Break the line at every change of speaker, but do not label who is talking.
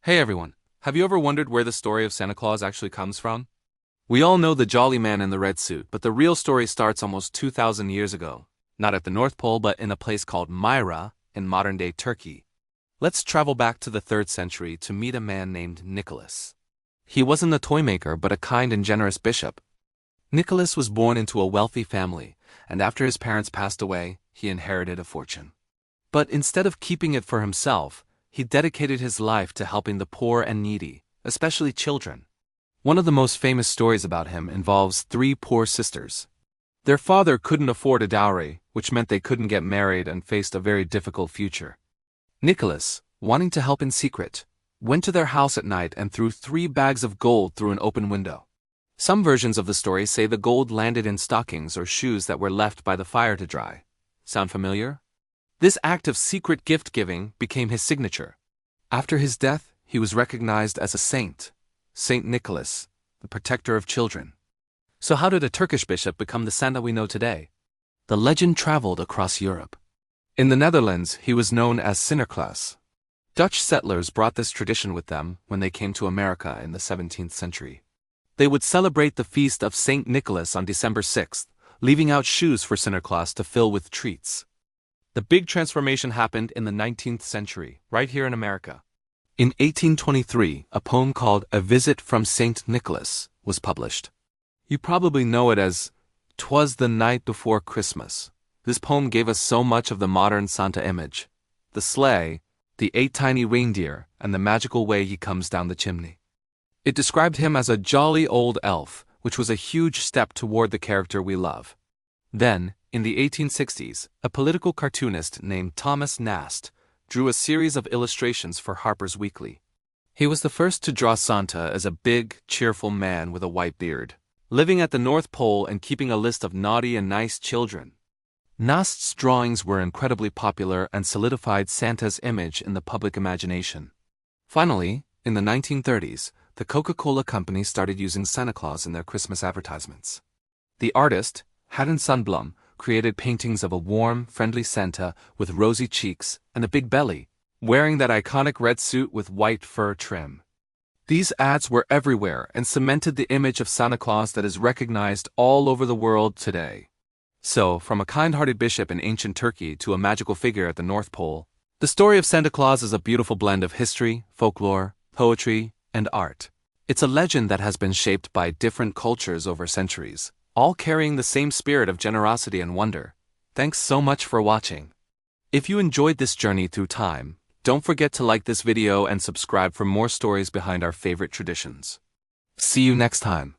Hey everyone, have you ever wondered where the story of Santa Claus actually comes from? We all know the jolly man in the red suit, but the real story starts almost 2,000 years ago. Not at the North Pole, but in a place called Myra in modern-day Turkey. Let's travel back to the 3rd century to meet a man named Nicholas. He wasn't a toy maker, but a kind and generous bishop. Nicholas was born into a wealthy family, and after his parents passed away, he inherited a fortune. But instead of keeping it for himself, he dedicated his life to helping the poor and needy, especially children. One of the most famous stories about him involves 3 poor sisters. Their father couldn't afford a dowry, which meant they couldn't get married and faced a very difficult future. Nicholas, wanting to help in secret, went to their house at night and threw 3 bags of gold through an open window. Some versions of the story say the gold landed in stockings or shoes that were left by the fire to dry. Sound familiar? This act of secret gift-giving became his signature. After his death, he was recognized as a saint, Saint Nicholas, the protector of children. So how did a Turkish bishop become the Santa we know today? The legend traveled across Europe. In the Netherlands, he was known as Sinterklaas. Dutch settlers brought this tradition with them when they came to America in the 17th century. They would celebrate the feast of Saint Nicholas on December 6th, leaving out shoes for Sinterklaas to fill with treats. The big transformation happened in the 19th century, right here in America. In 1823, a poem called A Visit from Saint Nicholas was published. You probably know it as "'Twas the Night Before Christmas." This poem gave us so much of the modern Santa image. The sleigh, the 8 tiny reindeer, and the magical way he comes down the chimney. It described him as a jolly old elf, which was a huge step toward the character we love. Then, in the 1860s, a political cartoonist named Thomas Nast drew a series of illustrations for Harper's Weekly. He was the first to draw Santa as a big, cheerful man with a white beard, living at the North Pole and keeping a list of naughty and nice children. Nast's drawings were incredibly popular and solidified Santa's image in the public imagination. Finally, in the 1930s, the Coca-Cola company started using Santa Claus in their Christmas advertisements. The artist, Haddon Sundblom, created paintings of a warm, friendly Santa with rosy cheeks and a big belly, wearing that iconic red suit with white fur trim. These ads were everywhere and cemented the image of Santa Claus that is recognized all over the world today. So, from a kind-hearted bishop in ancient Turkey to a magical figure at the North Pole, the story of Santa Claus is a beautiful blend of history, folklore, poetry, and art. It's a legend that has been shaped by different cultures over centuries, all carrying the same spirit of generosity and wonder. Thanks so much for watching. If you enjoyed this journey through time, don't forget to like this video and subscribe for more stories behind our favorite traditions. See you next time.